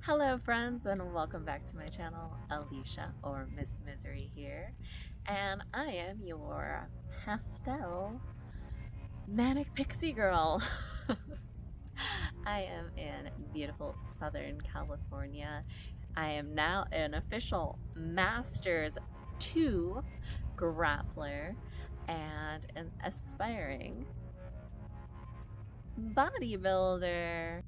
Hello friends and welcome back to my channel. Alicia or Miss Misery here, and I am your pastel manic pixie girl. I am in beautiful Southern California. I am now an official Masters 2 grappler and an aspiring bodybuilder.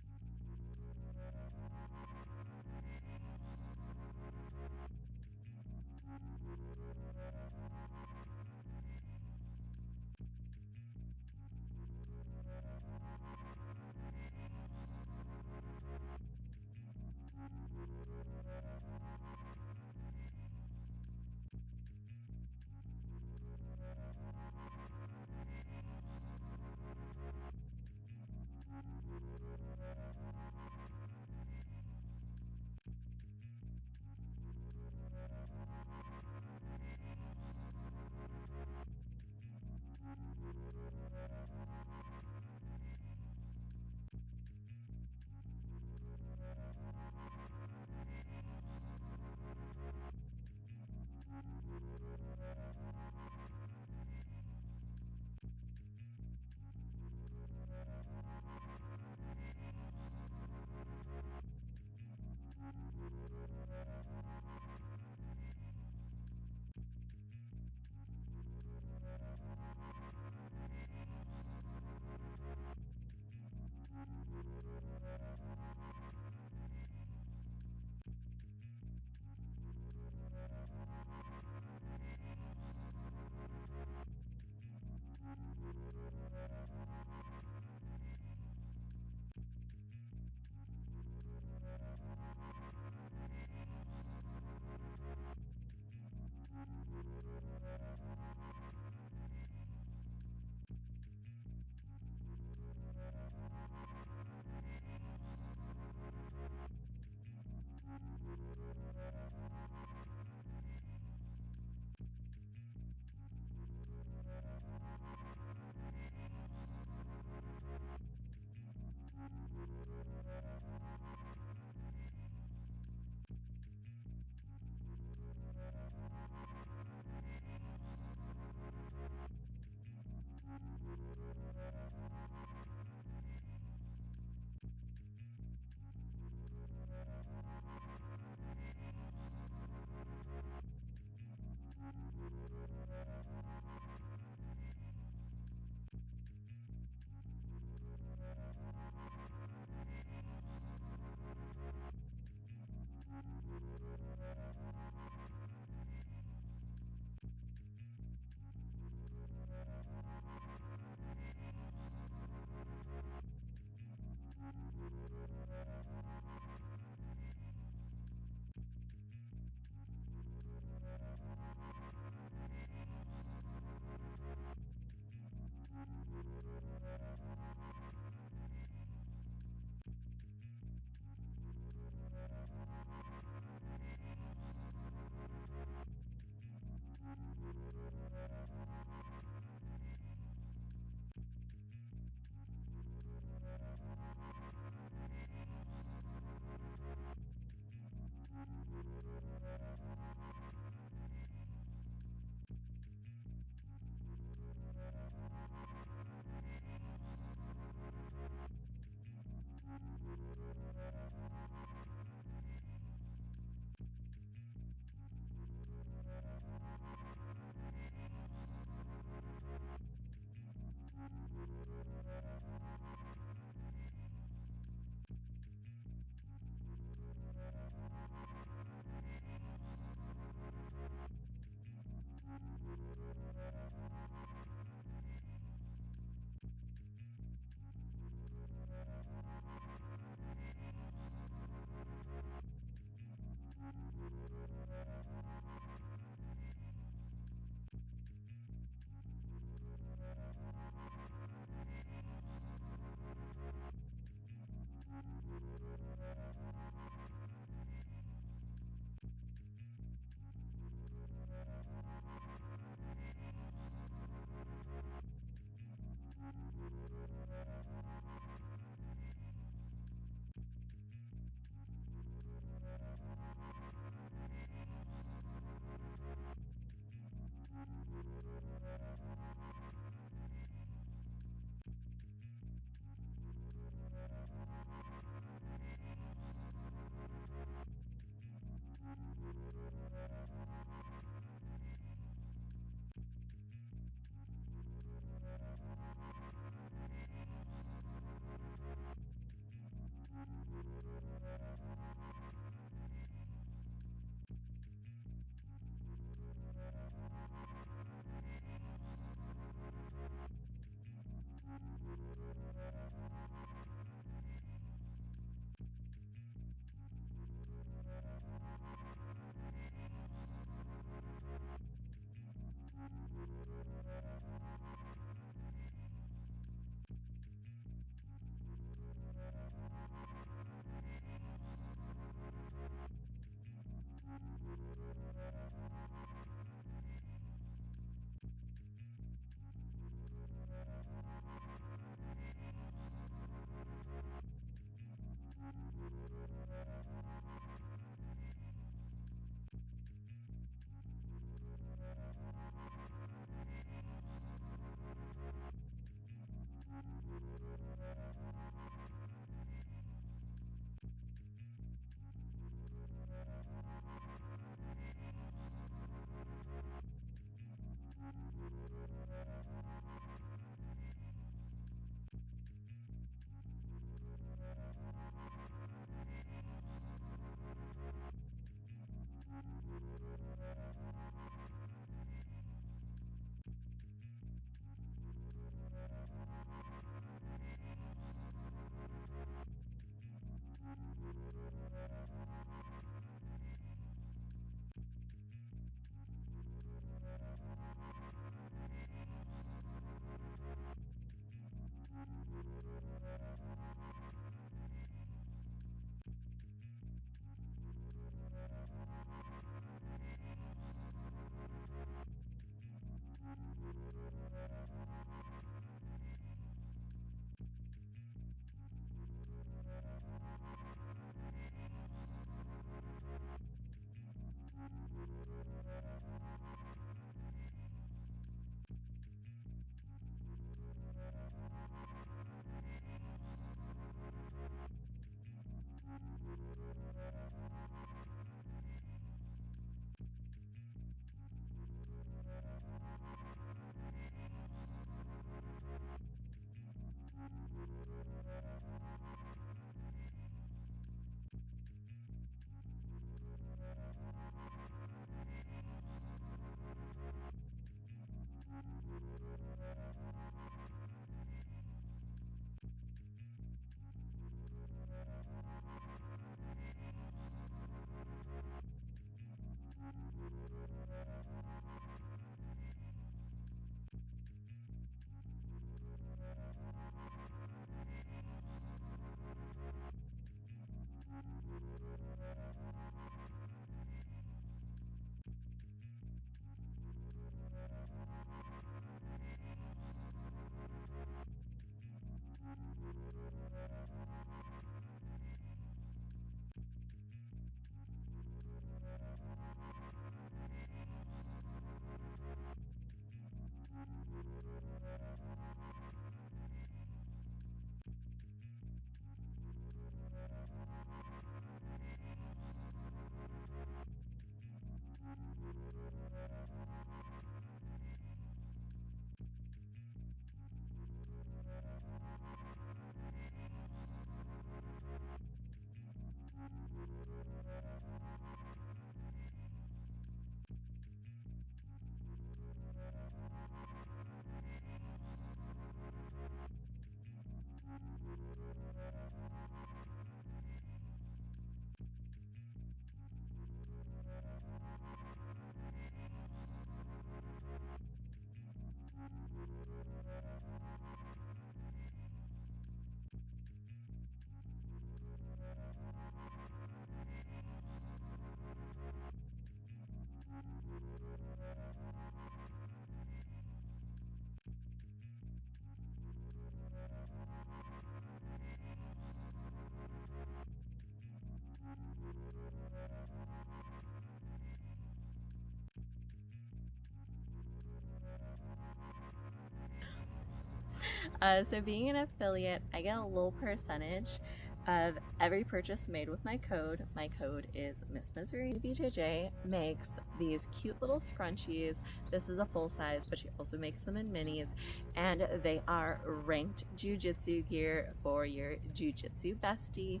So being an affiliate, I get a little percentage of every purchase made with my code. My code is MISSMYZAREE. BJJ makes these cute little scrunchies. This is a full size, but she also makes them in minis, and they are ranked Jiujitsu gear for your Jiujitsu bestie,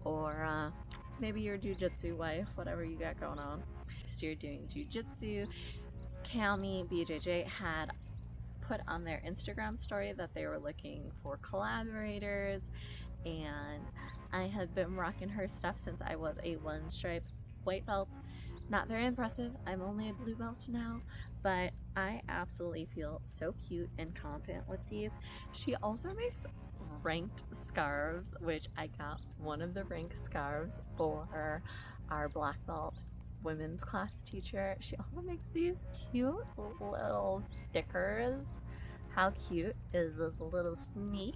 or maybe your Jiujitsu wife, whatever you got going on. So you're doing Jiujitsu. Cami BJJ had put on their Instagram story that they were looking for collaborators, and I had been rocking her stuff since I was a one stripe white belt. Not very impressive, I'm only a blue belt now, but I absolutely feel so cute and confident with these. She also makes ranked scarves, which I got one of the ranked scarves for our black belt women's class teacher. She also makes these cute little stickers. How cute is this little sneak?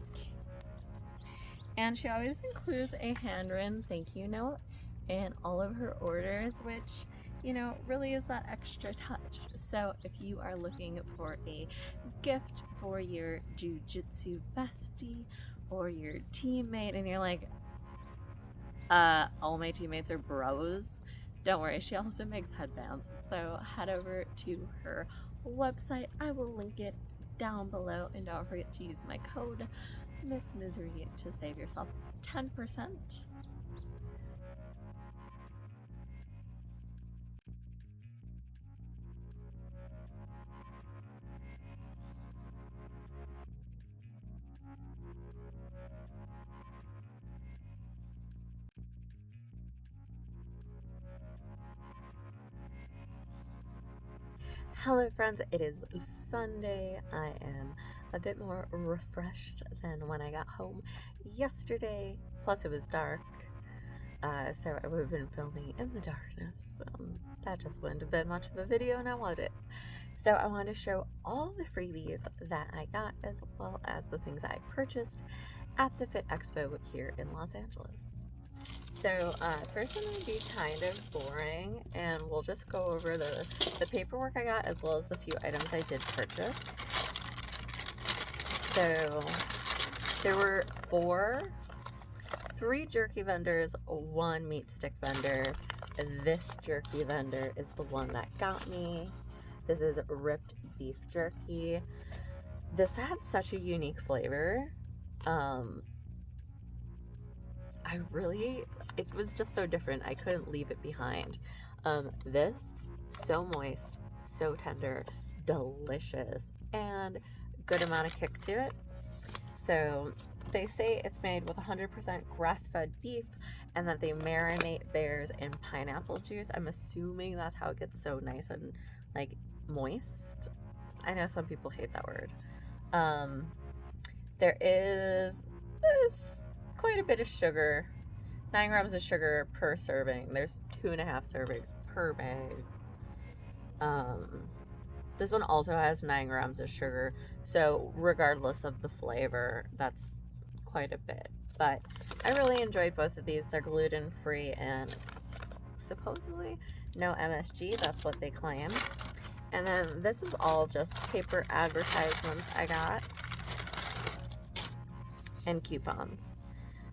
And she always includes a handwritten thank you note in all of her orders, which, you know, really is that extra touch. So if you are looking for a gift for your Jiu-Jitsu bestie or your teammate, and you're like, all my teammates are bros, don't worry, she also makes headbands. So head over to her website. I will link it down below, and don't forget to use my code MISSMYZAREE to save yourself 10%. Hello friends, it is Sunday. I am a bit more refreshed than when I got home yesterday, plus it was dark, so I would have been filming in the darkness. That just wouldn't have been much of a video now, would it? So I wanted to show all the freebies that I got, as well as the things I purchased at the Fit Expo here in Los Angeles. So first I'm going to be kind of boring, and we'll just go over the paperwork I got, as well as the few items I did purchase. So there were 3 jerky vendors, 1 meat stick vendor. This jerky vendor is the one that got me. This is ripped beef jerky. This had such a unique flavor. It was just so different. I couldn't leave it behind. This, so moist, so tender, delicious, and good amount of kick to it. So they say it's made with 100% grass-fed beef, and that they marinate theirs in pineapple juice. I'm assuming that's how it gets so nice and like moist. I know some people hate that word. There is quite a bit of sugar. 9 grams of sugar per serving. There's 2.5 servings per bag. This one also has 9 grams of sugar, so regardless of the flavor, that's quite a bit. But I really enjoyed both of these. They're gluten-free and supposedly no MSG. That's what they claim. And then this is all just paper advertisements I got and coupons.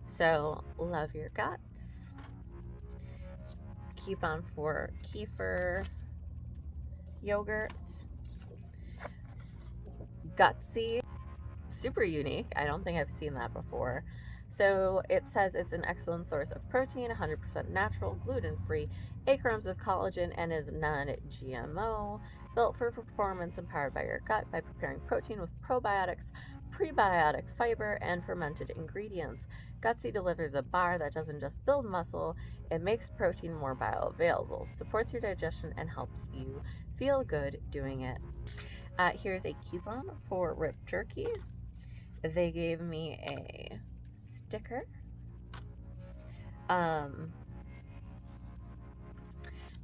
So, love your guts. Coupon for kefir yogurt. Gutsy. Super unique. I don't think I've seen that before. So, it says it's an excellent source of protein, 100% natural, gluten-free, 8 grams of collagen, and is non-GMO. Built for performance and powered by your gut by preparing protein with probiotics, prebiotic fiber, and fermented ingredients. Gutsy delivers a bar that doesn't just build muscle, it makes protein more bioavailable, supports your digestion, and helps you feel good doing it. Here's a coupon for ripped jerky. They gave me a sticker.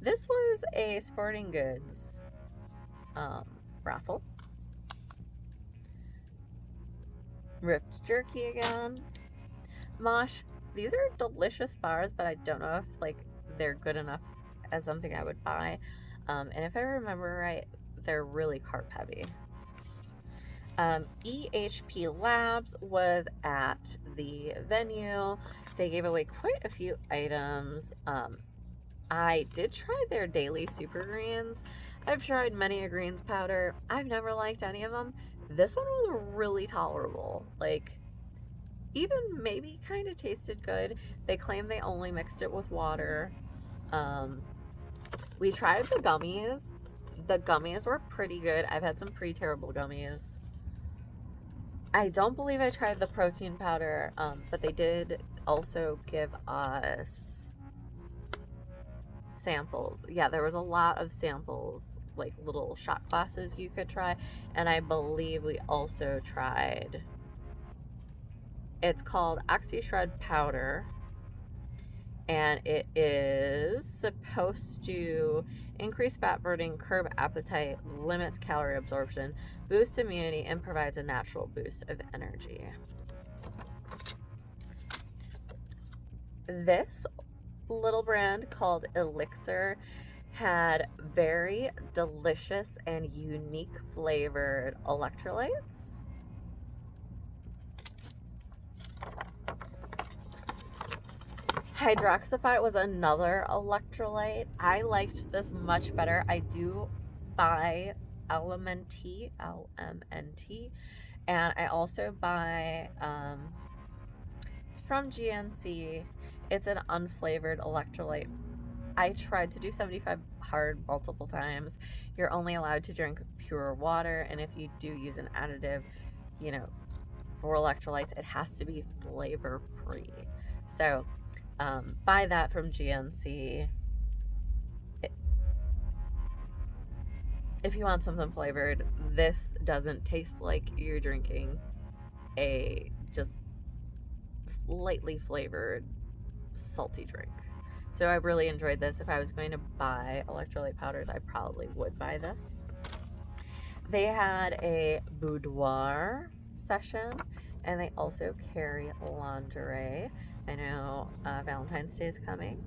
This was a sporting goods raffle. Ripped jerky again. Mosh. These are delicious bars, but I don't know if like they're good enough as something I would buy. And if I remember right, they're really carb heavy. EHP Labs was at the venue. They gave away quite a few items. I did try their daily super greens. I've tried many a greens powder. I've never liked any of them. This one was really tolerable. Like, even maybe kind of tasted good. They claim they only mixed it with water. We tried the gummies. The gummies were pretty good. I've had some pretty terrible gummies. I don't believe I tried the protein powder, but they did also give us samples. Yeah, there was a lot of samples, like little shot glasses you could try. And I believe we also tried, it's called OxyShred Powder. And it is supposed to increase fat burning, curb appetite, limits calorie absorption, boosts immunity, and provides a natural boost of energy. This little brand called Elixir had very delicious and unique flavored electrolytes. Hydroxyphyte was another electrolyte. I liked this much better. I do buy LMNT, LMNT, and I also buy, it's from GNC. It's an unflavored electrolyte. I tried to do 75 hard multiple times. You're only allowed to drink pure water, and if you do use an additive, you know, for electrolytes, it has to be flavor free. So buy that from GNC. If you want something flavored, this doesn't taste like you're drinking a just lightly flavored salty drink. So I really enjoyed this. If I was going to buy electrolyte powders, I probably would buy this. They had a boudoir session, and they also carry lingerie. I know Valentine's Day is coming.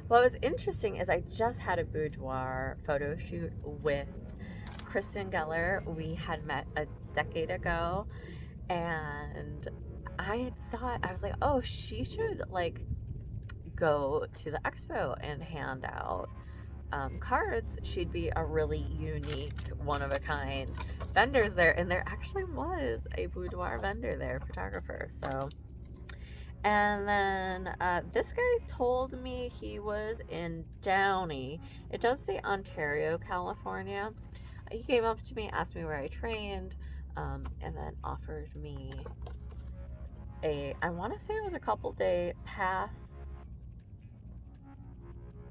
What was interesting is I just had a boudoir photo shoot with Kristen Geller. We had met a decade ago, and I was like, oh, she should like go to the expo and hand out cards. She'd be a really unique, one-of-a-kind vendors there. And there actually was a boudoir vendor there, photographer. So, and then this guy told me he was in Downey. It does say Ontario, California. He came up to me, asked me where I trained, and then offered me I want to say it was a couple day pass.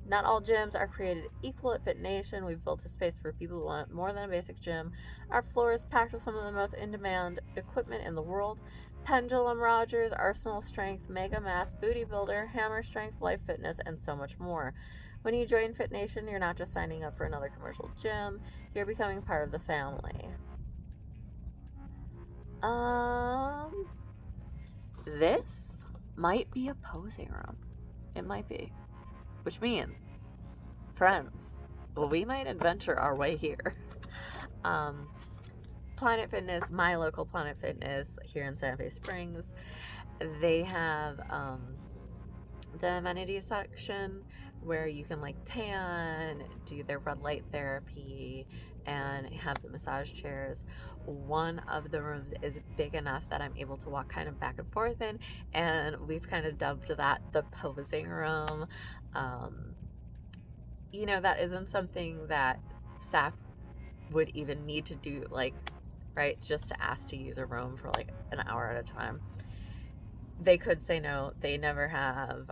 Not all gyms are created equal at Fit Nation. We've built a space for people who want more than a basic gym. Our floor is packed with some of the most in-demand equipment in the world. Pendulum Rogers, Arsenal Strength, Mega Mass, Booty Builder, Hammer Strength, Life Fitness, and so much more. When you join Fit Nation, you're not just signing up for another commercial gym. You're becoming part of the family. This might be a posing room. It might be. Which means, friends, we might adventure our way here. Planet Fitness, my local Planet Fitness here in Santa Fe Springs, they have the amenities section where you can like tan, do their red light therapy, and have the massage chairs. One of the rooms is big enough that I'm able to walk kind of back and forth in, and we've kind of dubbed that the posing room. You know, that isn't something that staff would even need to do, like, right, just to ask to use a room for like an hour at a time. They could say no, they never have,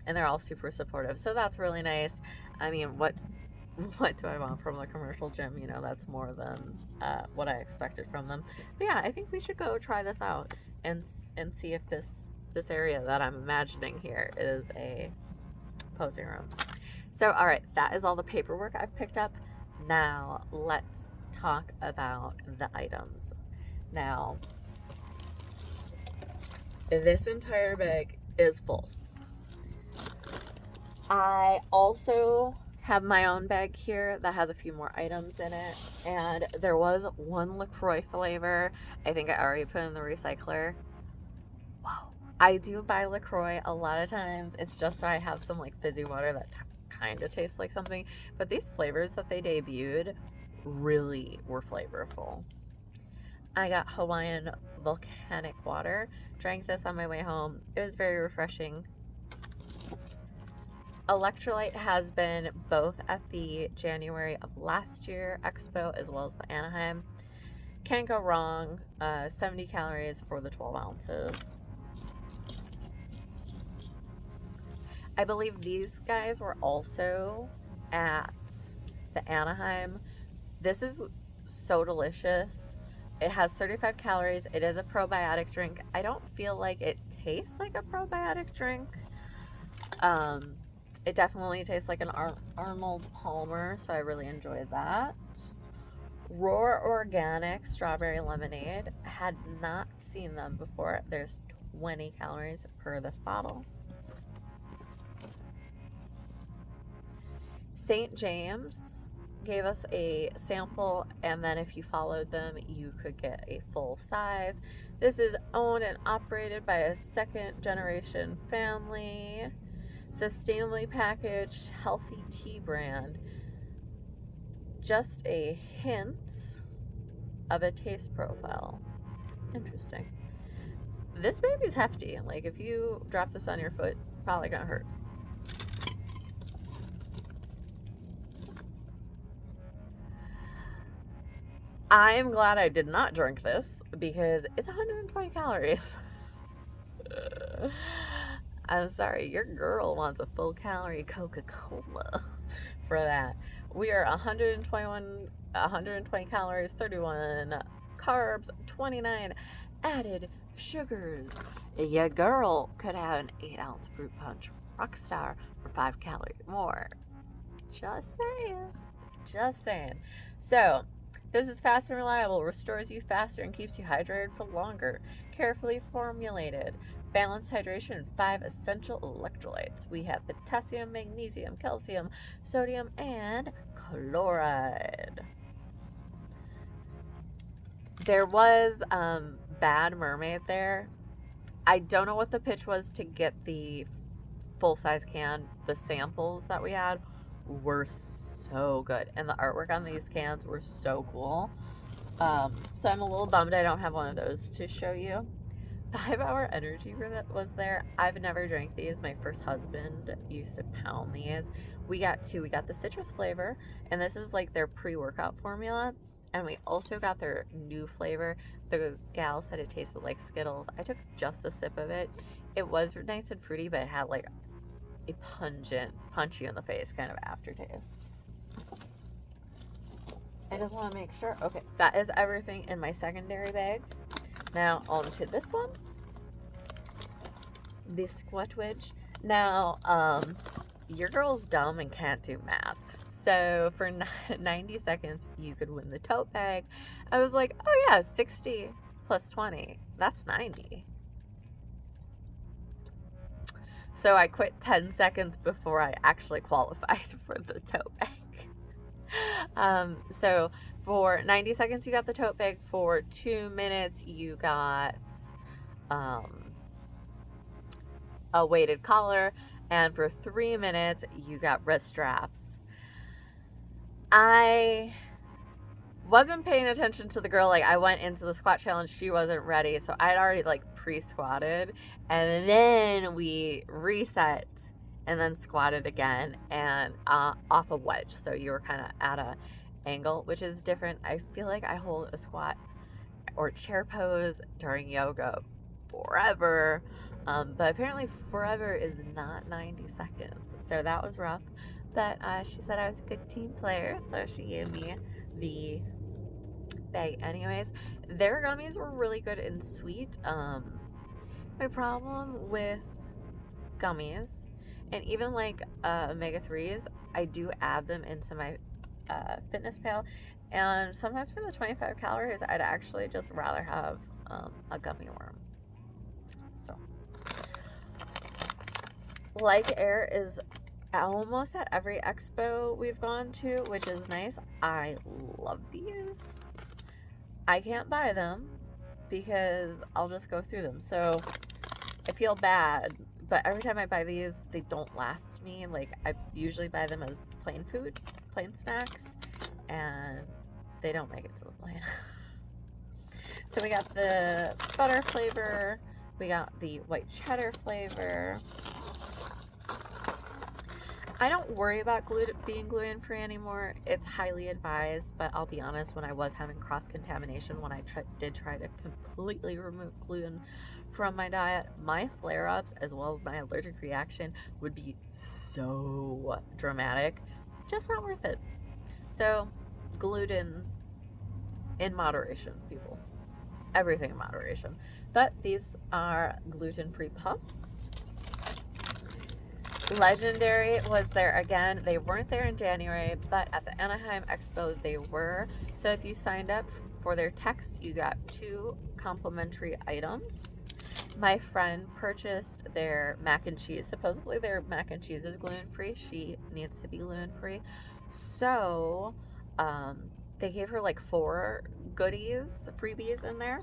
and they're all super supportive, so that's really nice. I mean, what do I want from a commercial gym? You know, that's more than what I expected from them. But yeah, I think we should go try this out and see if this area that I'm imagining here is a posing room. So, all right, that is all the paperwork I've picked up. Now, let's talk about the items. Now, this entire bag is full. I also have my own bag here that has a few more items in it, and there was one LaCroix flavor. I think I already put in the recycler. Wow. I do buy LaCroix a lot of times. It's just so I have some like fizzy water that kind of tastes like something. But these flavors that they debuted really were flavorful. I got Hawaiian volcanic water. Drank this on my way home. It was very refreshing. Electrolyte has been both at the January of last year Expo as well as the Anaheim. Can't go wrong. 70 calories for the 12 ounces. I believe these guys were also at the Anaheim. This is so delicious. It has 35 calories. It is a probiotic drink. I don't feel like it tastes like a probiotic drink. It definitely tastes like an Arnold Palmer, so I really enjoyed that. Roar Organic Strawberry Lemonade. Had not seen them before. There's 20 calories per this bottle. St. James gave us a sample, and then if you followed them, you could get a full size. This is owned and operated by a second generation family. Sustainably packaged, healthy tea brand. Just a hint of a taste profile. Interesting. This baby's hefty. Like, if you drop this on your foot, probably gonna hurt. I am glad I did not drink this because it's 120 calories. I'm sorry, your girl wants a full calorie Coca-Cola for that. We are 120 calories, 31 carbs, 29 added sugars. Your girl could have an 8-ounce fruit punch Rockstar for 5 calories more. Just saying. Just saying. So, this is fast and reliable, restores you faster, and keeps you hydrated for longer. Carefully formulated. Balanced hydration and 5 essential electrolytes. We have potassium, magnesium, calcium, sodium, and chloride. There was Bad Mermaid there. I don't know what the pitch was to get the full-size can. The samples that we had were so good, and the artwork on these cans were so cool. So I'm a little bummed I don't have one of those to show you. 5 Hour Energy was there. I've never drank these. My first husband used to pound these. We got 2. We got the citrus flavor, and this is like their pre-workout formula. And we also got their new flavor. The gal said it tasted like Skittles. I took just a sip of it. It was nice and fruity, but it had like a pungent, punch you in the face kind of aftertaste. I just want to make sure. Okay, that is everything in my secondary bag. Now, on to this one. The Squat Wedge. Now, your girl's dumb and can't do math. So, for 90 seconds, you could win the tote bag. I was like, oh yeah, 60 plus 20. That's 90. So, I quit 10 seconds before I actually qualified for the tote bag. So for 90 seconds you got the tote bag. For 2 minutes you got a weighted collar, and for 3 minutes you got wrist straps. I wasn't paying attention to the girl. Like, I went into the squat challenge, she wasn't ready, so I'd already like pre-squatted, and then we reset and then squatted again, and off a wedge, so you were kind of at a angle, which is different. I feel like I hold a squat or chair pose during yoga forever, but apparently forever is not 90 seconds, so that was rough. But she said I was a good team player, so she gave me the bag anyways. Their gummies were really good and sweet. My problem with gummies, and even like omega-3s, I do add them into my FitnessPal, and sometimes for the 25 calories I'd actually just rather have a gummy worm. So, Like Air is almost at every expo we've gone to, which is nice. I love these. I can't buy them because I'll just go through them. So I feel bad, but every time I buy these, they don't last me. Like, I usually buy them as plain food, plain snacks, and they don't make it to the plane. So we got the butter flavor, we got the white cheddar flavor. I don't worry about being gluten-free anymore. It's highly advised, but I'll be honest, when I was having cross-contamination, when I did try to completely remove gluten from my diet, my flare-ups as well as my allergic reaction would be so dramatic. Just not worth it. So, gluten in moderation, people. Everything in moderation. But these are gluten-free puffs. Legendary was there again. They weren't there in January, but at the Anaheim Expo they were. So if you signed up for their text, you got 2 complimentary items. My friend purchased their mac and cheese. Supposedly their mac and cheese is gluten-free. She needs to be gluten-free. So they gave her like 4 goodies, freebies in there.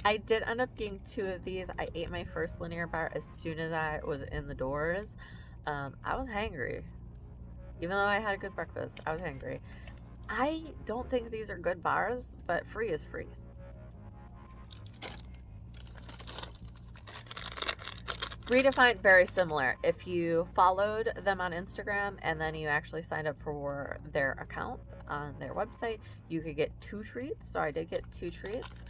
I did end up getting 2 of these. I ate my first linear bar as soon as I was in the doors. I was hangry. Even though I had a good breakfast, I was hangry. I don't think these are good bars, but free is free. Redefined, very similar. If you followed them on Instagram and then you actually signed up for their account on their website, you could get 2 treats. So I did get 2 treats.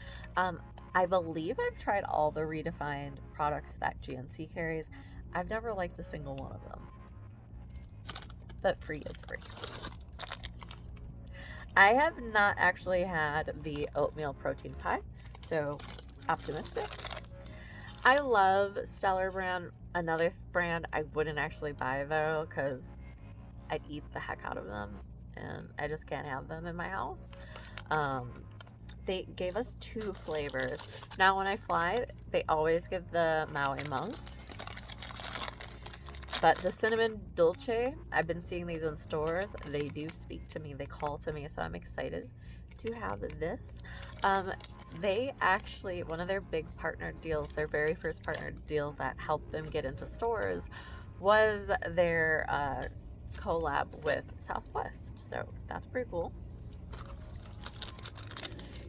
I believe I've tried all the Redefined products that GNC carries. I've never liked a single one of them. But free is free. I have not actually had the oatmeal protein pie, so optimistic. I love Stellar brand. Another brand I wouldn't actually buy though, because I'd eat the heck out of them and I just can't have them in my house. They gave us 2 flavors. Now when I fly, they always give the Maui Monk. But the cinnamon dolce, I've been seeing these in stores. They do speak to me. They call to me. So I'm excited to have this. They actually, one of their big partner deals, their very first partner deal that helped them get into stores was their collab with Southwest. So that's pretty cool.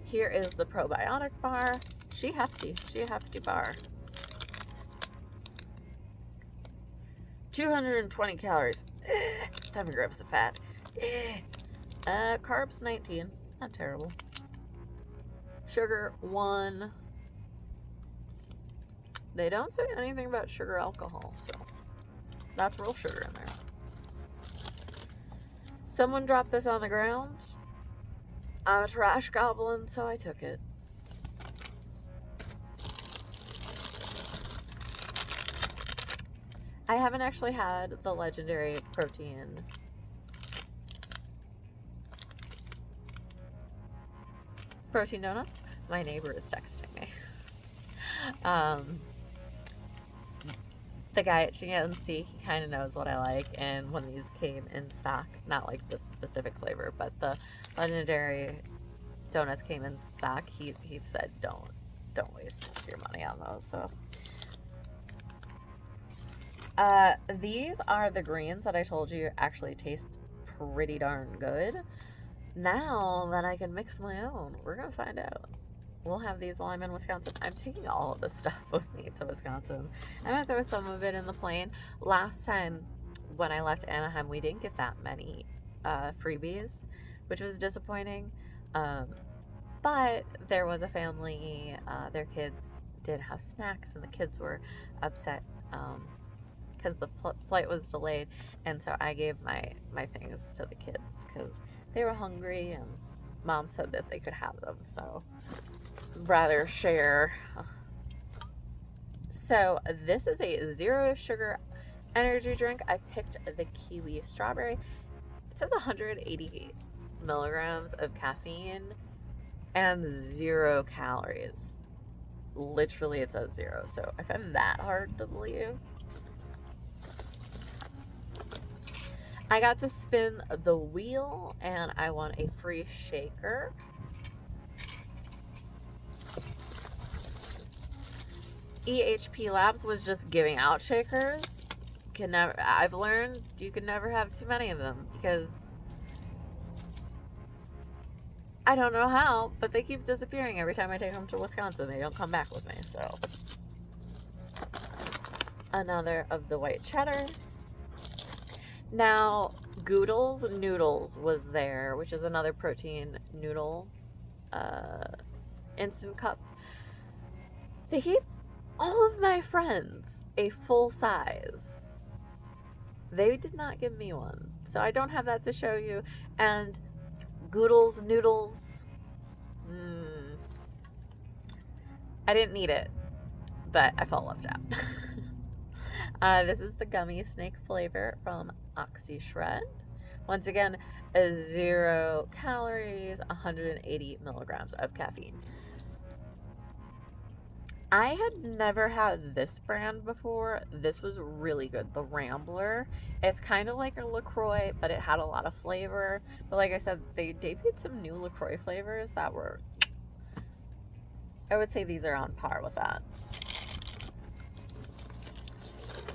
Here is the probiotic bar. She a hefty bar. 220 calories. 7 grams of fat. Carbs 19. Not terrible. Sugar 1. They don't say anything about sugar alcohol, so that's real sugar in there. Someone dropped this on the ground. I'm a trash goblin, so I took it. I haven't actually had the legendary protein donuts. My neighbor is texting me. The guy at GNC, he kind of knows what I like, and when these came in stock, not like this specific flavor, but the legendary donuts came in stock, he said don't waste your money on those. So these are the greens that I told you actually taste pretty darn good. Now that I can mix my own, we're gonna find out. We'll have these while I'm in Wisconsin. I'm taking all of this stuff with me to Wisconsin. I might throw some of it in the plane. Last time when I left Anaheim, we didn't get that many freebies, which was disappointing. But there was a family, their kids did have snacks, and the kids were upset because the flight was delayed. And so I gave my things to the kids because they were hungry, and Mom said that they could have them. So rather share. So this is a 0 sugar energy drink. I picked the kiwi strawberry. It says 180 milligrams of caffeine and 0 calories. Literally it says 0, so I find that hard to believe. I got to spin the wheel and I won a free shaker. EHP Labs was just giving out shakers. I've learned you can never have too many of them because I don't know how, but they keep disappearing every time I take them to Wisconsin. They don't come back with me, so. Another of the white cheddar. Now, Goodles Noodles was there, which is another protein noodle instant cup. They gave all of my friends a full size. They did not give me one, so I don't have that to show you. And Goodles Noodles, I didn't need it, but I felt left out. This is the gummy snake flavor from Oxy Shred. Once again, 0 calories, 180 milligrams of caffeine. I had never had this brand before. This was really good. The Rambler. It's kind of like a LaCroix, but it had a lot of flavor. But like I said, they debuted some new LaCroix flavors that were, I would say these are on par with that.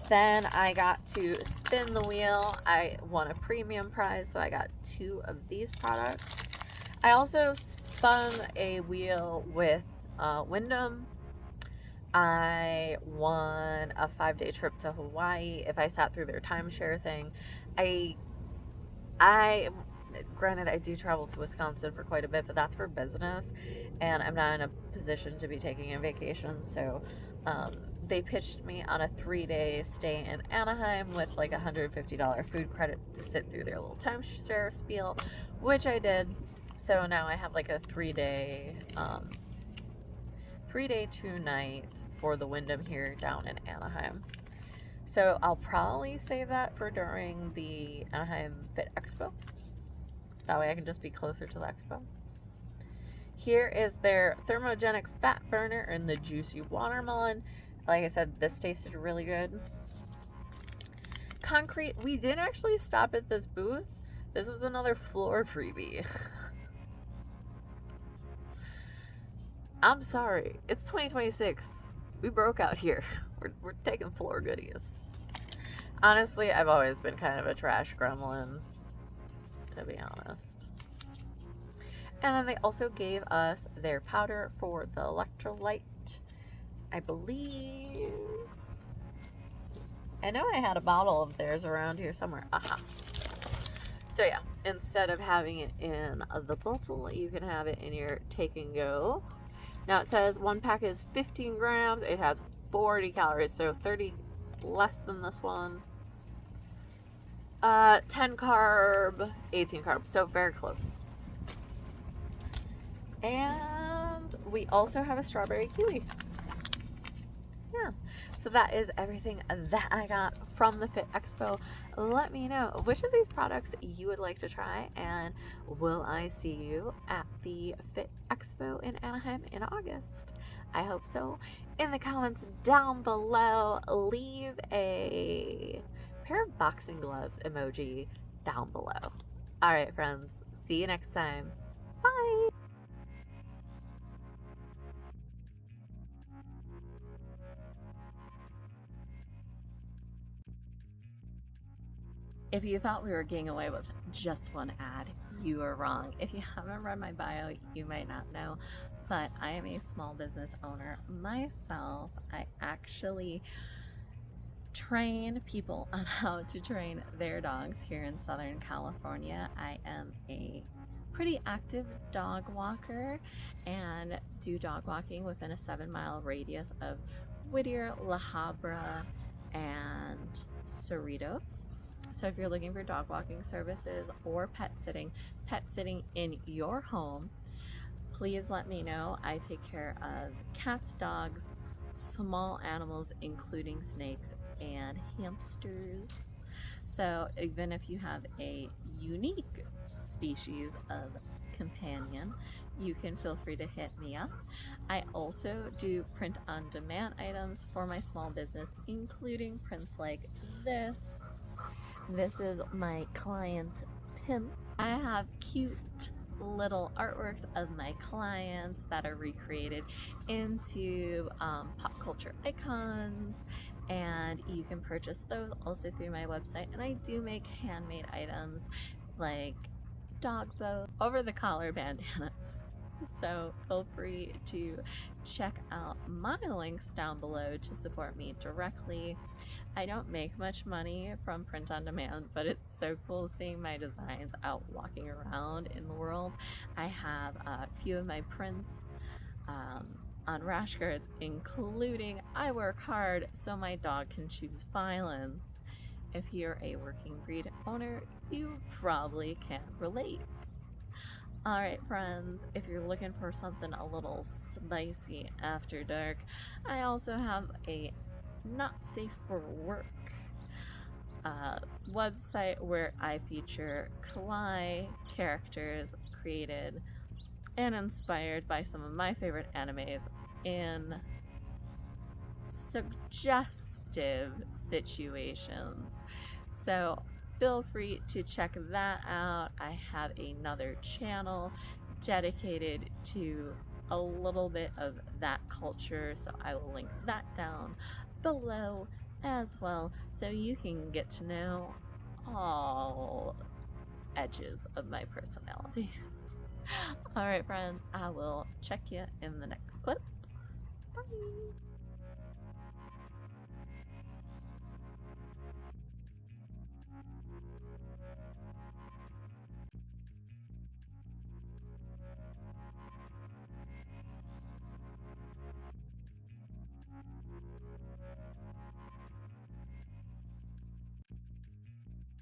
Then I got to spin the wheel. I won a premium prize, so I got 2 of these products. I also spun a wheel with Wyndham. I won a 5-day trip to Hawaii if I sat through their timeshare thing. Granted, I do travel to Wisconsin for quite a bit, but that's for business, and I'm not in a position to be taking a vacation, so they pitched me on a 3-day stay in Anaheim with like $150 food credit to sit through their little timeshare spiel, which I did. So now I have like a 3-day 2-night for the Wyndham here down in Anaheim. So I'll probably save that for during the Anaheim Fit Expo. That way I can just be closer to the expo. Here is their thermogenic fat burner in the juicy watermelon. Like I said, this tasted really good. Concrete, we did actually stop at this booth. This was another floor freebie. I'm sorry, it's 2026. We broke out here. We're taking floor goodies. Honestly, I've always been kind of a trash gremlin, to be honest. And then they also gave us their powder for the electrolyte. I believe, I know I had a bottle of theirs around here somewhere. Aha. So yeah, instead of having it in the bottle, you can have it in your take and go. Now it says 1 pack is 15 grams. It has 40 calories, so 30 less than this one. 10 carb, 18 carb, so very close. And we also have a strawberry kiwi. Yeah, so that is everything that I got from the Fit Expo. Let me know which of these products you would like to try, and will I see you at the Fit Expo in Anaheim in August? I hope so. In the comments down below, leave a pair of boxing gloves emoji down below. All right, friends, see you next time. Bye. If you thought we were getting away with just one ad, you are wrong. If you haven't read my bio, you might not know, but I am a small business owner myself. I actually train people on how to train their dogs here in Southern California. I am a pretty active dog walker and do dog walking within a 7-mile radius of Whittier, La Habra, and Cerritos. So if you're looking for dog walking services or pet sitting in your home, please let me know. I take care of cats, dogs, small animals, including snakes and hamsters. So even if you have a unique species of companion, you can feel free to hit me up. I also do print on demand items for my small business, including prints like this. This is my client pimp. I have cute little artworks of my clients that are recreated into pop culture icons, and you can purchase those also through my website. And I do make handmade items like dog bows, over the collar bandanas. So feel free to check out my links down below to support me directly. I don't make much money from print on demand, but it's so cool seeing my designs out walking around in the world. I have a few of my prints on rash guards, including "I work hard so my dog can choose violence." If you're a working breed owner, you probably can relate. Alright friends, if you're looking for something a little spicy after dark, I also have a not safe for work website where I feature kawaii characters created and inspired by some of my favorite animes in suggestive situations. So feel free to check that out. I have another channel dedicated to a little bit of that culture, so I will link that down below as well, so you can get to know all edges of my personality. Alright friends, I will check you in the next clip. Bye!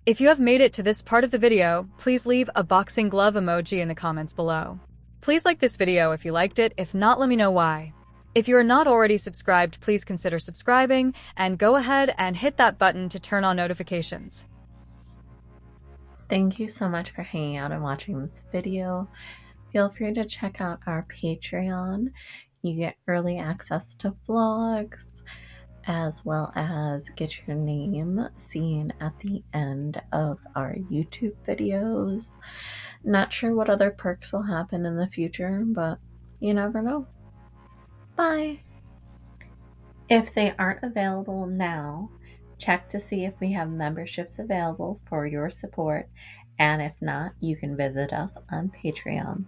If you have made it to this part of the video, please leave a boxing glove emoji in the comments below. Please like this video if you liked it. If not, let me know why. If you are not already subscribed, please consider subscribing and go ahead and hit that button to turn on notifications. Thank you so much for hanging out and watching this video. Feel free to check out our Patreon. You get early access to vlogs, as well as get your name seen at the end of our YouTube videos. Not sure what other perks will happen in the future, but you never know. Bye! If they aren't available now, check to see if we have memberships available for your support, and if not, you can visit us on Patreon.